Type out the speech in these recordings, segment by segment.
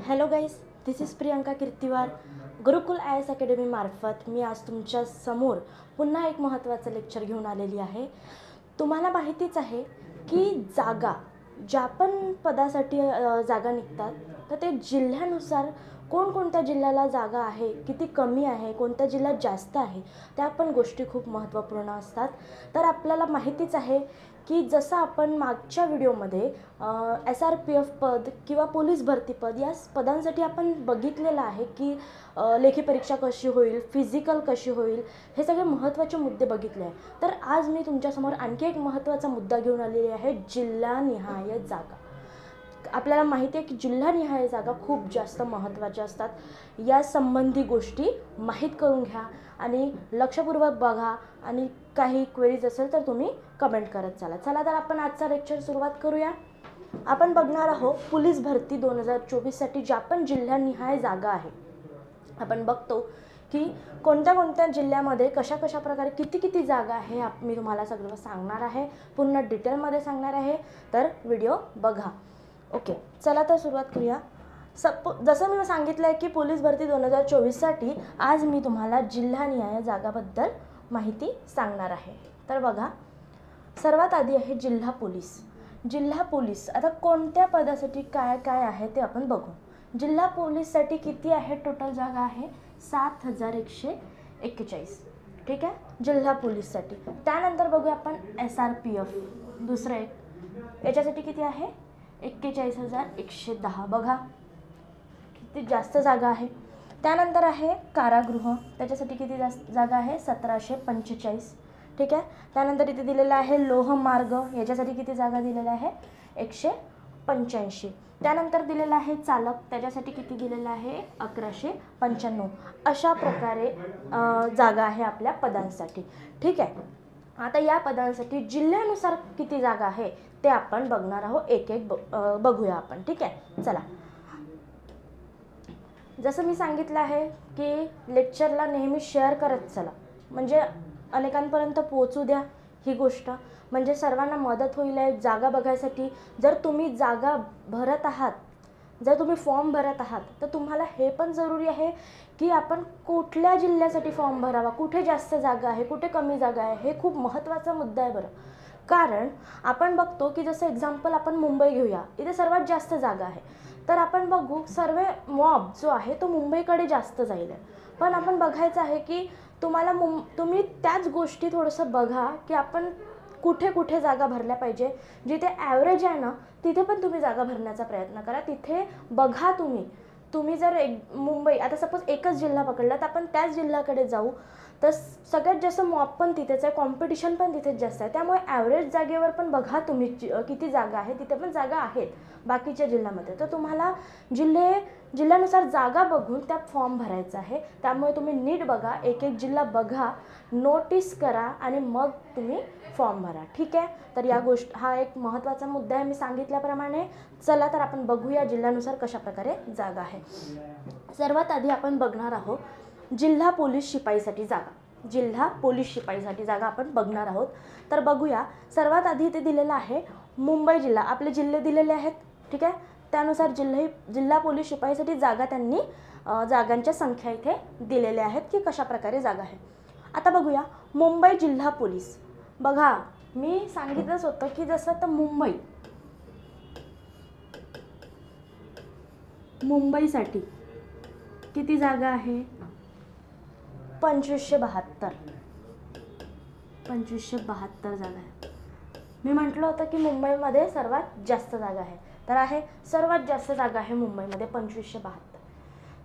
Hello guys, this is Priyanka Kirtiwar. Gurukul IAS academy मार्फत मी आज तुमच्या समोर पुन्हा एक महत्त्वाचं लेक्चर घेऊन आलेली आहे. तुम्हाला माहितीच आहे की जागा ज्या पण पदासाठी जागा निघतात तर ते जिल्ह्यानुसार कोणकोणत्या जिल्ह्याला जागा आहे, किती कमी आहे, कोणत्या जिल्ह्यात जास्त आहे, त्या पण गोष्टी खूप महत्त्वपूर्ण असतात. तर आपल्याला माहितीच आहे की जसं आपण मागच्या व्हिडिओमध्ये SRPF पद किंवा पोलीस भरती पद या पदांसाठी आपण बघितलेलं आहे की लेखी परीक्षा कशी होईल, फिजिकल कशी होईल, हे सगळे महत्त्वाचे मुद्दे बघितले आहे. तर आज मी तुमच्यासमोर आणखी एक महत्त्वाचा मुद्दा घेऊन आलेली आहे, जिल्हानिहाय जागा. आपल्याला माहिती आहे की जिल्हानिहाय जागा खूप जास्त महत्त्वाच्या असतात. या संबंधी गोष्टी माहीत करून घ्या आणि लक्षपूर्वक बघा आणि काही क्वेरीज असेल तर तुम्ही कमेंट करत चला. तर आपण आजचा लेक्चर सुरुवात करूया. आपण बघणार आहोत पोलीस भरती 2024साठी ज्या पण जिल्हानिहाय जागा आहे. आपण बघतो की कोणत्या कोणत्या जिल्ह्यामध्ये कशा कशा प्रकारे किती जागा आहे मी तुम्हाला सगळं सांगणार आहे, पूर्ण डिटेलमध्ये सांगणार आहे. तर व्हिडिओ बघा. ओके, चला तर सुरुवात करूया. जसं मी सांगितलं आहे की पोलीस भरती 2024साठी आज मी तुम्हाला जिल्हानिहाय जागाबद्दल माहिती सांगणार आहे. तर बघा, सर्वात आधी आहे जिल्हा पोलीस. जिल्हा पोलीस आता कोणत्या पदासाठी काय काय आहे ते आपण बघू. जिल्हा पोलीससाठी किती आहे टोटल जागा आहे? 7141. ठीक आहे, जिल्हा पोलीससाठी. त्यानंतर बघूया आपण SRPF दुसरं एक, याच्यासाठी किती आहे? 41,110. बघा किती जास्त जागा आहे. त्यानंतर आहे कारागृह, त्याच्यासाठी किती जागा आहे? 1745. ठीक आहे. त्यानंतर इथे दिलेलं आहे लोहमार्ग, याच्यासाठी किती जागा दिलेल्या आहे? 185. त्यानंतर दिलेलं आहे चालक, त्याच्यासाठी किती दिलेलं आहे? 1195. अशा प्रकारे जागा आहे आपल्या पदांसाठी. ठीक आहे. आता या पदांसाठी जिल्ह्यानुसार किती जागा आहे ते आपण बघणार आहोत, एक एक बघूया आपण. ठीक आहे, चला. जसं मी सांगितलं आहे की लेक्चरला नेहमी शेअर करत चला, म्हणजे अनेकांपर्यंत पोहोचू द्या ही गोष्ट, म्हणजे सर्वांना मदत होईल आहे जागा बघायसाठी. जर तुम्ही जागा भरत आहात, जर तुम्ही फॉर्म भरत आहात तर तुम्हाला हे पण जरुरी आहे की आपण कुठल्या जिल्ह्यासाठी फॉर्म भरावा, कुठे जास्त जागा आहे, कुठे कमी जागा आहे. हे खूप महत्त्वाचा मुद्दा आहे बरं. कारण आपण बघतो की जसं एक्झाम्पल आपण मुंबई घेऊया, इथे सर्वात जास्त जागा आहे. तर आपण बघू सर्व मॉब जो आहे तो मुंबईकडे जास्त जाईल आहे. पण आपण बघायचं आहे की तुम्ही त्याच गोष्टी थोडंसं बघा की आपण कुठे कुठे जागा भरल्या पाहिजे. जिथे ॲव्हरेज आहे ना तिथे पण तुम्ही जागा भरण्याचा प्रयत्न करा. तिथे बघा तुम्ही जर मुंबई आता सपोज एकच जिल्हा पकडला तर आपण त्याच जिल्ह्याकडे जाऊ तर सगळ्यात जास्त मॉब पण तिथेच आहे, कॉम्पिटिशन पण तिथेच जास्त आहे. त्यामुळे ॲव्हरेज जागेवर पण बघा तुम्ही किती जागा आहे. तिथे पण जागा आहेत बाकीच्या जिल्ह्यामध्ये. तर तुम्हाला जिल्ह्यानुसार जागा बघून त्या फॉर्म भरायचा आहे. त्यामुळे तुम्ही नीट बघा, एक एक जिल्हा बघा, नोटीस करा आणि मग तुम्ही फॉर्म भरा. ठीक आहे. तर हा एक महत्त्वाचा मुद्दा आहे मी सांगितल्याप्रमाणे. चला तर आपण बघूया जिल्ह्यानुसार कशा प्रकारे जागा आहे. सर्वात आधी आपण बघणार आहोत जिल्हा पोलीस शिपाईसाठी जागा. जिल्हा पोलीस शिपाईसाठी जागा आपण बघणार आहोत. तर बघूया. सर्वात आधी इथे दिलेलं आहे मुंबई जिल्हा. आपले जिल्हे दिलेले आहेत. ठीक आहे. त्यानुसार जिल्हा पोलीस शिपाईसाठी जागा त्यांनी जागांच्या संख्या इथे दिलेल्या आहेत की कशा प्रकारे जागा आहे. आता बघूया मुंबई जिल्हा पोलीस. बघा, मी सांगितलंच होतं की जसं तर मुंबईसाठी किती जागा आहे? 2572. 2572 जागा आहे. मी म्हटलं होतं की मुंबईमध्ये सर्वात जास्त जागा आहे. तर आहे सर्वात जास्त जागा आहे मुंबईमध्ये 2572.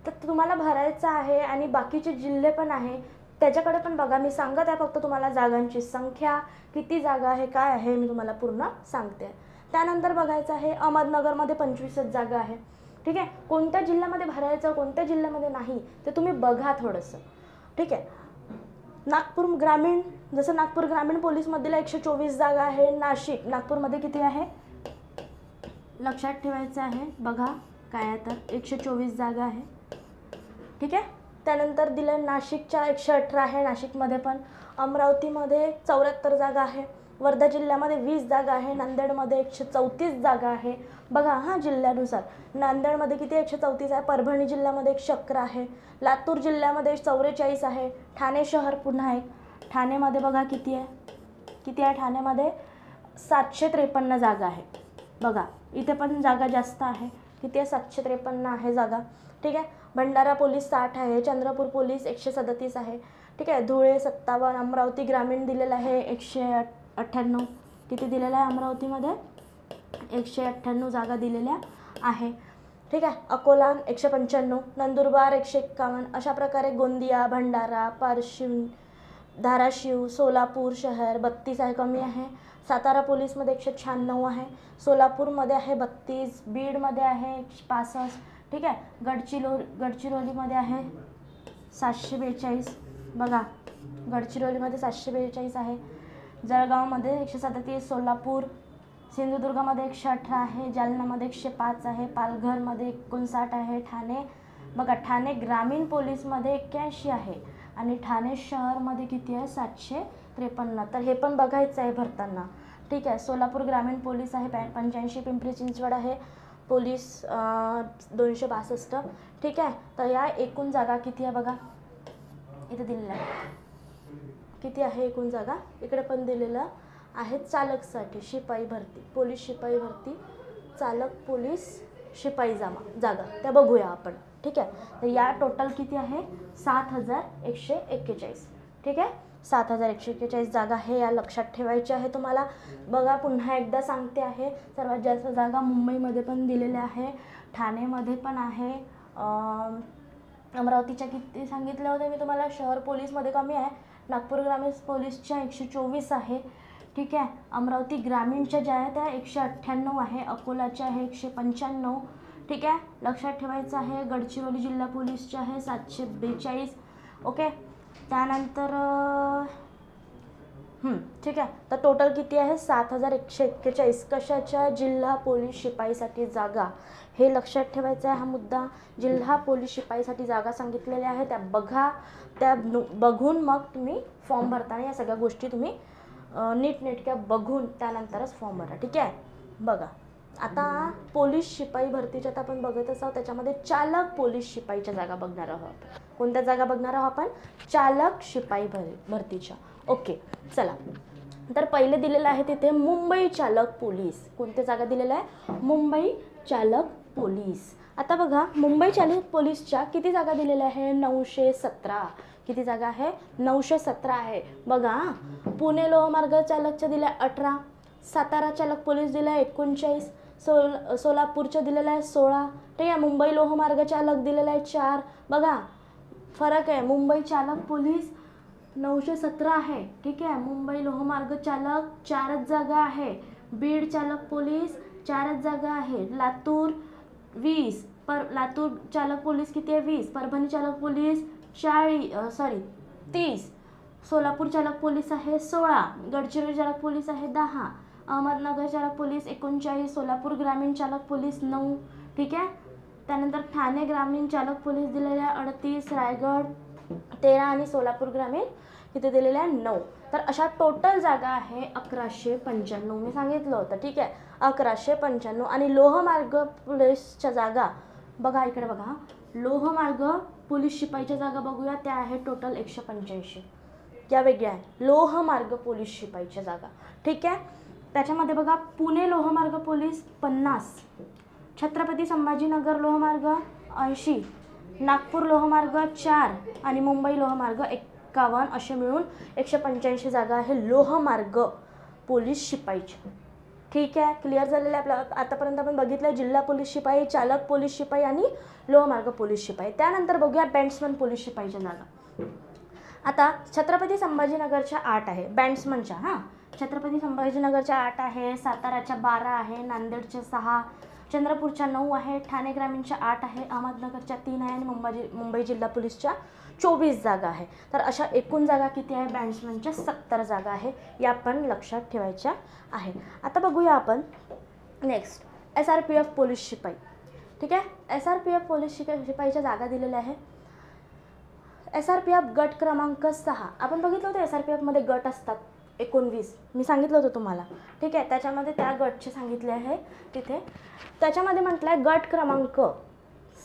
तर तुम्हाला भरायचं आहे आणि बाकीचे जिल्हे पण आहे त्याच्याकडे पण बघा. मी सांगत आहे फक्त तुम्हाला जागांची संख्या, किती जागा आहे, काय आहे, मी तुम्हाला पूर्ण सांगते. त्यानंतर बघायचं आहे अहमदनगरमध्ये 25 जागा आहे. ठीक आहे. कोणत्या जिल्ह्यामध्ये भरायचं, कोणत्या जिल्ह्यामध्ये नाही ते तुम्ही बघा थोडंसं. ठीक आहे. नागपूर ग्रामीण, जसं नागपूर ग्रामीण पोलीसमधील 124 जागा आहे. नागपूरमध्ये किती आहे लक्षात ठेवायचं आहे. बघा काय आहे तर 124 जागा आहे. ठीक आहे. त्यानंतर दिलं नाशिकच्या 118 आहे. नाशिकमध्ये पण. अमरावतीमध्ये 74 जागा आहे. वर्धा जिल्ह्यामध्ये 20 जागा आहे, नांदेडमध्ये 134 जागा आहे. बघा हां, जिल्ह्यानुसार नांदेडमध्ये किती 134 आहे, परभणी जिल्ह्यामध्ये 111 आहे, लातूर जिल्ह्यामध्ये 44 आहे, ठाणे शहर पुन्हा एक, ठाणेमध्ये बघा किती आहे ठाणेमध्ये 753 जागा आहे. बघा इथे पण जागा जास्त आहे, किती आहे 753 आहे जागा. ठीक आहे. भंडारा पोलीस 60 आहे, चंद्रपूर पोलीस 137 आहे. ठीक आहे. धुळे 57, अमरावती ग्रामीण दिलेलं आहे 198. किती दिलेलं आहे अमरावतीमध्ये 198 जागा दिलेल्या आहे. ठीक आहे. अकोला 195, नंदुरबार 151. अशा प्रकारे गोंदिया, भंडारा, पारशिव, धाराशिव, सोलापूर शहर 32 आहे, कमी आहे. सातारा पोलीसमध्ये 196 आहे, सोलापूरमध्ये आहे 32, बीडमध्ये आहे 65. ठीक आहे. गडचिरोलीमध्ये आहे 742. बघा गडचिरोलीमध्ये 742 आहे, जळगावमध्ये 137, सोलापूर, सिंधुदुर्गमध्ये 118 आहे, जालनामध्ये 105 आहे, पालघरमध्ये 59 आहे, ठाणे बघा ठाणे ग्रामीण पोलीसमध्ये 81 आहे आणि ठाणे शहरमध्ये किती आहे 753. तर हे पण बघायचं आहे भरताना. ठीक आहे. सोलापूर ग्रामीण पोलीस आहे 85, पिंपरी चिंचवड आहे पोलीस 262. ठीक आहे. तर या एकूण जागा किती आहे बघा इथे दिलेलं आहे, किती आहे एकूण जागा इकडे पण दिलेलं आहे. चालकसाठी शिपाई भरती, पोलीस शिपाई भरती, चालक पोलीस शिपाई जागा त्या बघूया आपण. ठीक आहे. तर या टोटल किती आहे 7141. ठीक आहे. 7141 जागा आहे, या लक्षात ठेवायची आहे तुम्हाला. बघा पुन्हा एकदा सांगते आहे, सर्वात जास्त जागा मुंबईमध्ये पण दिलेल्या आहे, ठाणेमध्ये पण आहे, अमरावतीच्या किती सांगितले होते मी तुम्हाला, शहर पोलीसमध्ये कमी आहे, नागपूर ग्रामीण पोलीसच्या 124 आहे. ठीक आहे. अमरावती ग्रामीणच्या ज्या आहे त्या 198 आहे, अकोलाच्या आहे 195. ठीक आहे. लक्षात ठेवायचं आहे. गडचिरोली जिल्हा पोलीसच्या आहे 742. ओके. त्यानंतर ठीक आहे. तर टोटल किती आहे 7141. कशाच्या जिल्हा पोलीस शिपाईसाठी जागा, हे लक्षात ठेवायचं आहे. हा मुद्दा जिल्हा पोलीस शिपाईसाठी जागा सांगितलेल्या आहे, त्या बघा, त्या बघून मग तुम्ही फॉर्म भरताना या सगळ्या गोष्टी तुम्ही नीटनेटक्या बघून त्यानंतरच फॉर्म भरा. ठीक आहे. बघा आता पोलीस शिपाई भरतीच्या आता आपण बघत असावं, त्याच्यामध्ये चालक पोलीस शिपाईच्या जागा बघणार आहोत. कोणत्या जागा बघणार आहोत आपण, चालक शिपाई भरतीच्या. ओके चला. तर पहिले दिलेलं आहे तिथे मुंबई चालक पोलीस. कोणत्या जागा दिलेल्या आहे, मुंबई चालक पोलीस. आता बघा मुंबई चालक पोलीसच्या किती जागा दिलेल्या आहे 917. किती जागा आहे 917 आहे. बघा पुणे लोहमार्ग चालकच्या दिल्या 18, सातारा चालक पोलीस दिल्या 39, सोलापूरच्या दिलेल्या आहे 16. ठीक आहे. मुंबई लोहमार्ग चालक दिलेला आहे 4. बघा फरक आहे, मुंबई चालक पोलीस 917 आहे. ठीक आहे. मुंबई लोहमार्ग चालक 4च जागा आहे. बीड चालक पोलीस 4च जागा आहे. लातूर 20, लातूर चालक पोलीस किती आहे 20, परभणी चालक पोलीस 30, सोलापूर चालक पोलीस आहे 16, गडचिरोली चालक पोलीस आहे 10, अहमदनगर चालक पोलीस 39, सोलापूर ग्रामीण चालक पोलीस 9. ठीक आहे. त्यानंतर ठाणे ग्रामीण चालक पोलीस दिलेल्या 38, रायगड 13 आणि सोलापूर ग्रामीण किती दिलेल्या 9. तर अशा टोटल जागा आहे 1195. मी सांगितलं होतं. ठीक आहे. 1195. आणि लोहमार्ग पोलीसच्या जागा बघा इकडे बघा, लोहमार्ग पोलीस शिपाईच्या जागा बघूया, त्या आहे टोटल 185. त्या वेगळ्या आहे लोहमार्ग पोलीस शिपाईच्या जागा. ठीक आहे. त्याच्यामध्ये बघा पुणे लोहमार्ग पोलीस 50, छत्रपती संभाजीनगर लोहमार्ग 80, नागपूर लोहमार्ग 4 आणि मुंबई लोहमार्ग 51. असे मिळून 185 जागा आहे लोहमार्ग पोलीस शिपाईच्या. ठीक आहे. क्लिअर झालेलं आहे आपलं. आतापर्यंत आपण बघितलं जिल्हा पोलीस शिपाई, चालक पोलीस शिपाई आणि लोहमार्ग पोलीस शिपाई. त्यानंतर बघूया बँड्समन पोलीस शिपाईच्या जागा. आता छत्रपती संभाजीनगरच्या 8 आहे बँड्समनच्या. छत्रपती संभाजीनगरच्या 8 आहे, साताराच्या 12 आहे, नांदेडच्या 6, चंद्रपूरच्या 9 आहे, ठाणे ग्रामीणच्या 8 आहे, अहमदनगरच्या 3 आहे आणि मुंबई जिल्हा पोलीसच्या 24 जागा आहे. तर अशा एकूण जागा किती आहे बँड्समनच्या 70 जागा आहे. या पण लक्षात ठेवायच्या आहे. आता बघूया आपण नेक्स्ट SRPF पोलीस शिपाई. ठीक आहे. SRPF पोलीस शिपाईच्या जागा दिलेल्या आहे. SRPF गट क्रमांक 6. आपण बघितलं होतं SRPF मध्ये गट असतात. 19 मी सांगितलं होतं तुम्हाला, ठीक आहे. त्याच्यामध्ये त्या गटचे सांगितले आहे तिथे. त्याच्यामध्ये म्हटलं आहे गट क्रमांक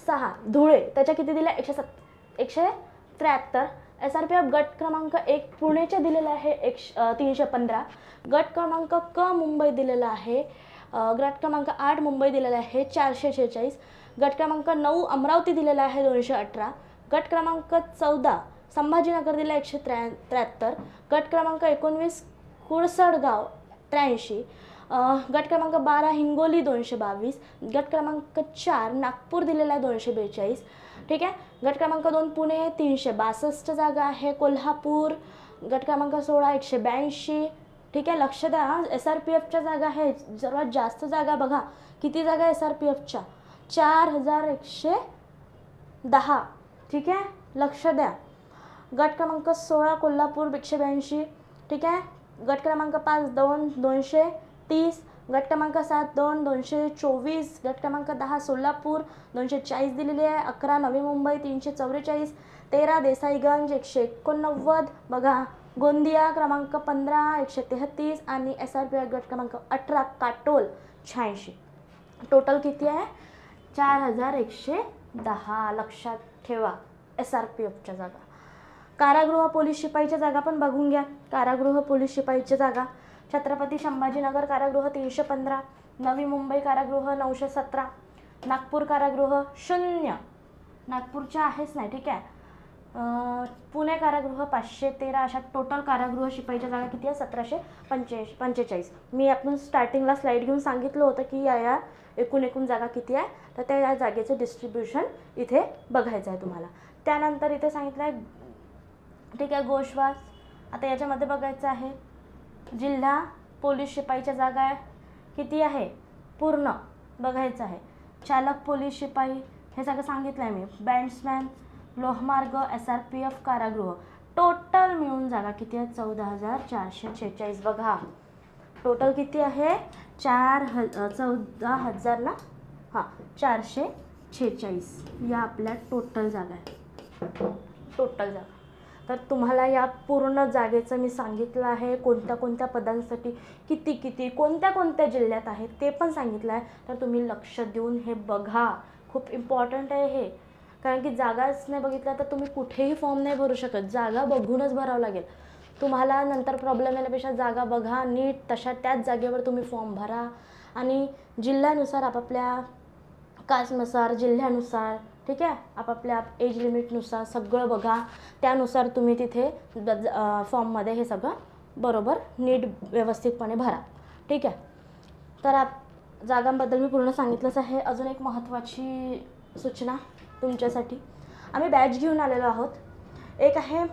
6 धुळे, त्याच्या किती दिल्या 173. SRPF गट क्रमांक 1 पुणेचे दिलेलं आहे 315. गट क्रमांक क मुंबई दिलेला आहे. गट क्रमांक 8 मुंबई दिलेला आहे 446. गट क्रमांक 9 अमरावती दिलेला आहे 218. गट क्रमांक 14 संभाजीनगर दिला 173. गट क्रमांक 19 कुळसडगाव 83. गट क्रमांक 12 हिंगोली 222. गट क्रमांक 4 नागपूर दिलेला आहे 242, ठीक आहे. गट क्रमांक 2 पुणे 362 जागा आहे. कोल्हापूर गट क्रमांक 16 182, ठीक आहे. लक्ष द्या, SRPFच्या जागा आहे सर्वात जास्त जागा. बघा किती जागा SRPFच्या 4110, ठीक आहे. लक्ष द्या. गट क्रमांक 16 कोल्हापूर 182, ठीक आहे. गट क्रमांक 5 230. गट क्रमांक 7 224. गट क्रमांक 10 सोलापूर 240 दिलेली आहे. 11 नवी मुंबई 344. 13 देसाईगंज 189. बघा गोंदिया क्रमांक 15 133 आणि SRPF गट क्रमांक 18 काटोल 86. टोटल किती आहे 4110. लक्षात ठेवा SRPFच्या जागा. कारागृह पोलीस शिपाईच्या जागा पण बघून घ्या. कारागृह पोलीस शिपाईच्या जागा छत्रपती संभाजीनगर कारागृह 315. नवी मुंबई कारागृह 917. नागपूर कारागृह 0, नागपूरच्या आहेच नाही, ठीक आहे. पुणे कारागृह 513. अशा टोटल कारागृह शिपाईच्या जागा किती आहे 1745. मी आपण स्टार्टिंगला स्लाईड घेऊन सांगितलं होतं की या एकूण जागा किती आहे, तर त्या या जागेचं डिस्ट्रीब्युशन इथे बघायचं आहे तुम्हाला. त्यानंतर इथे सांगितलं आहे, ठीक आहे, गोश्वास. आता याच्यामध्ये बघायचं आहे जिल्हा पोलीस शिपाईच्या जागा आहे किती आहे पूर्ण बघायचं आहे. चालक पोलीस शिपाई हे सगळं सांगितलं आहे मी. बँड्समॅन लोहमार्ग SRPF कारागृह टोटल मिळून जागा किती आहे 14,446. बघा टोटल किती आहे 14,000 ना, हां 446 या आपल्या टोटल जागा आहे. टोटल जागा. तर तुम्हाला या पूर्ण जागेचं मी सांगितलं आहे कोणत्या कोणत्या पदांसाठी किती कोणत्या जिल्ह्यात आहे ते पण सांगितलं आहे. तर तुम्ही लक्ष देऊन हे बघा, खूप इम्पॉर्टंट आहे हे. कारण की जागाच नाही बघितला तर तुम्ही कुठेही फॉर्म नाही भरू शकत. जागा बघूनच भरावं लागेल तुम्हाला. नंतर प्रॉब्लेम येण्यापेक्षा जागा बघा नीट, तशा त्याच जागेवर तुम्ही फॉर्म भरा. आणि जिल्ह्यानुसार आपापल्या कास्टनुसार जिल्ह्यानुसार, ठीक आहे, आपापल्या एज लिमिटनुसार सगळं बघा. त्यानुसार तुम्ही तिथे फॉर्ममध्ये हे सगळं बरोबर नीट व्यवस्थितपणे भरा, ठीक आहे. तर जागांबद्दल मी पूर्ण सांगितलंच आहे. अजून एक महत्त्वाची सूचना तुमच्यासाठी, आम्ही बॅच घेऊन आलेलो आहोत. एक आहे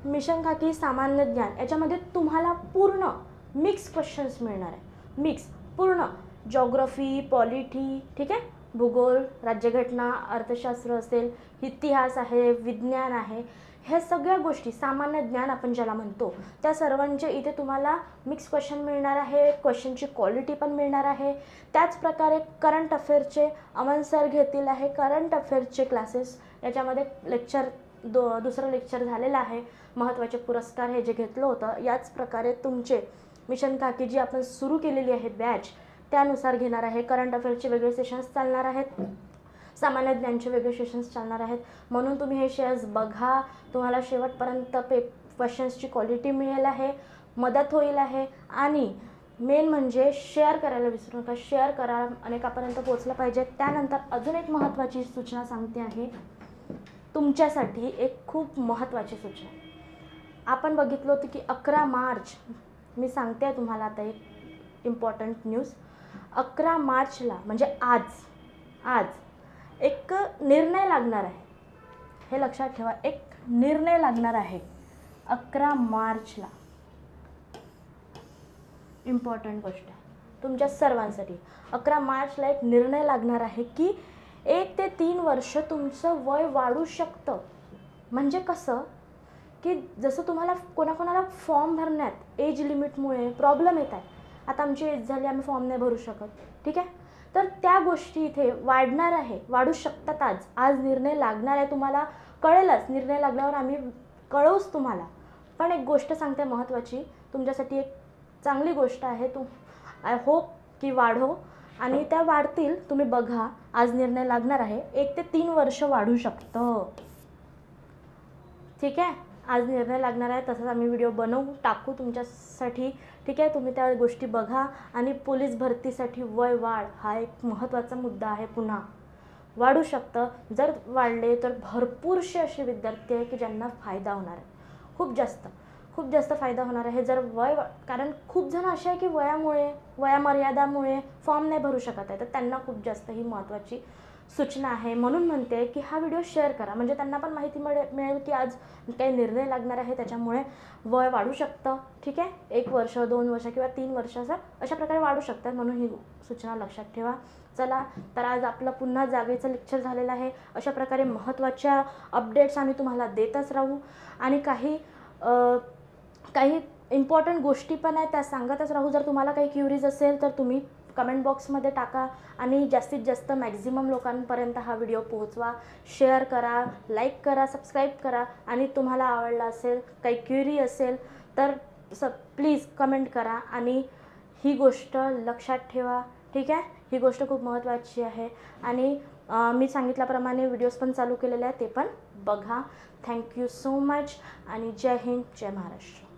मिशन खाकी सामान्य ज्ञान. याच्यामध्ये तुम्हाला पूर्ण मिक्स क्वेश्चन्स मिळणार आहे. मिक्स पूर्ण जॉग्रफी, पॉलिटी, ठीक आहे, भूगोल, राज्यघटना, अर्थशास्त्र असेल, इतिहास आहे, विज्ञान आहे, ह्या सगळ्या गोष्टी सामान्य ज्ञान आपण ज्याला म्हणतो त्या सर्वांचे इथे तुम्हाला मिक्स क्वेश्चन मिळणार आहे. क्वेश्चनची क्वालिटी पण मिळणार आहे. त्याच प्रकारे करंट अफेअर्सचे अमन सर घेतील आहे करंट अफेअर्सचे क्लासेस. याच्यामध्ये लेक्चर दुसरं लेक्चर झालेलं आहे. महत्त्वाचे पुरस्कार हे जे घेतलं होतं याच प्रकारे तुमचे मिशन खाकी जी आपण सुरू केलेली आहे बॅच त्यानुसार घेणार आहे. करंट अफेअर्सचे वेगळे सेशन्स चालणार आहेत, सामान्य ज्ञानचे वेगळे सेशन्स चालणार आहेत. म्हणून तुम्ही हे शेअर्स बघा. तुम्हाला शेवटपर्यंत क्वेश्चन्सची क्वालिटी मिळेल आहे, मदत होईल आहे. आणि मेन म्हणजे शेअर करायला विसरू नका. शेअर करा, अनेकापर्यंत पोहोचलं पाहिजे. त्यानंतर अजून एक महत्त्वाची सूचना सांगते आहे तुमच्यासाठी, एक खूप महत्त्वाची सूचना. आपण बघितलं होतं की 11 मार्च, मी सांगते आहे तुम्हाला आता एक इम्पॉर्टंट न्यूज. 11 मार्चला म्हणजे आज एक निर्णय लागणार आहे. हे लक्षात ठेवा, एक निर्णय लागणार आहे 11 मार्चला. इम्पॉर्टंट गोष्ट आहे तुमच्या सर्वांसाठी. 11 मार्चला एक निर्णय लागणार आहे की 1 ते 3 वर्ष तुमचं वय वाढू शकतं. म्हणजे कसं की जसं तुम्हाला कोणाकोणाला फॉर्म भरण्यात एज लिमिटमुळे प्रॉब्लेम येत आहे. आता आमची एज झाली, आम्ही फॉर्म नाही भरू शकत, ठीक आहे. तर त्या गोष्टी इथे वाढणार आहे, वाढू शकतात. आज निर्णय लागणार आहे. तुम्हाला कळेलच, निर्णय लागल्यावर आम्ही कळवूच तुम्हाला. पण एक गोष्ट सांगते महत्त्वाची, तुमच्यासाठी एक चांगली गोष्ट आहे. आय होप की वाढो आणि त्या वाढतील. तुम्ही बघा, आज निर्णय लागणार आहे. 1 ते 3 वर्ष वाढू शकतं. ठीक आहे, आज निर्णय लागणार आहे. तसंच आम्ही व्हिडिओ बनवू टाकू तुमच्यासाठी. ठीक आहे, तुम्ही त्या गोष्टी बघा. आणि पोलीस भरतीसाठी वय वाढ हा एक महत्त्वाचा मुद्दा आहे. पुन्हा वाढू शकतं. जर वाढले तर भरपूरसे असे विद्यार्थी आहे की ज्यांना फायदा होणार आहे. खूप जास्त फायदा होणार आहे. जर कारण खूप जण असे आहे की वयामर्यादामुळे फॉर्म नाही भरू शकत आहे, तर त्यांना खूप जास्त ही महत्त्वाची सूचना आहे. म्हणून म्हणते की हा व्हिडिओ शेअर करा, म्हणजे त्यांना पण माहिती मिळेल की आज काही निर्णय लागणार आहे, त्याच्यामुळे वय वाढू शकतं. ठीक आहे, 1 वर्ष 2 वर्ष किंवा 3 वर्ष अशा प्रकारे वाढू शकतात. म्हणून ही सूचना लक्षात ठेवा. चला तर आज आपलं पुन्हा जागेचं लेक्चर झालेलं आहे. अशा प्रकारे महत्त्वाच्या अपडेट्स आम्ही तुम्हाला देतच राहू आणि काही इम्पॉर्टंट गोष्टी पण आहेत त्या सांगतच राहू. जर तुम्हाला काही क्युरीज असेल तर तुम्ही कमेंट बॉक्समध्ये टाका आणि जास्तीत जास्त मॅक्झिमम लोकांपर्यंत हा व्हिडिओ पोहोचवा. शेअर करा, लाईक करा, सबस्क्राईब करा आणि तुम्हाला आवडला असेल, काही क्युरी असेल तर प्लीज कमेंट करा आणि ही गोष्ट लक्षात ठेवा. ठीक आहे, ही गोष्ट खूप महत्त्वाची आहे. आणि मी सांगितल्याप्रमाणे व्हिडिओज पण चालू केलेले आहेत, ते पण बघा. थँक्यू सो मच आणि जय हिंद, जय महाराष्ट्र.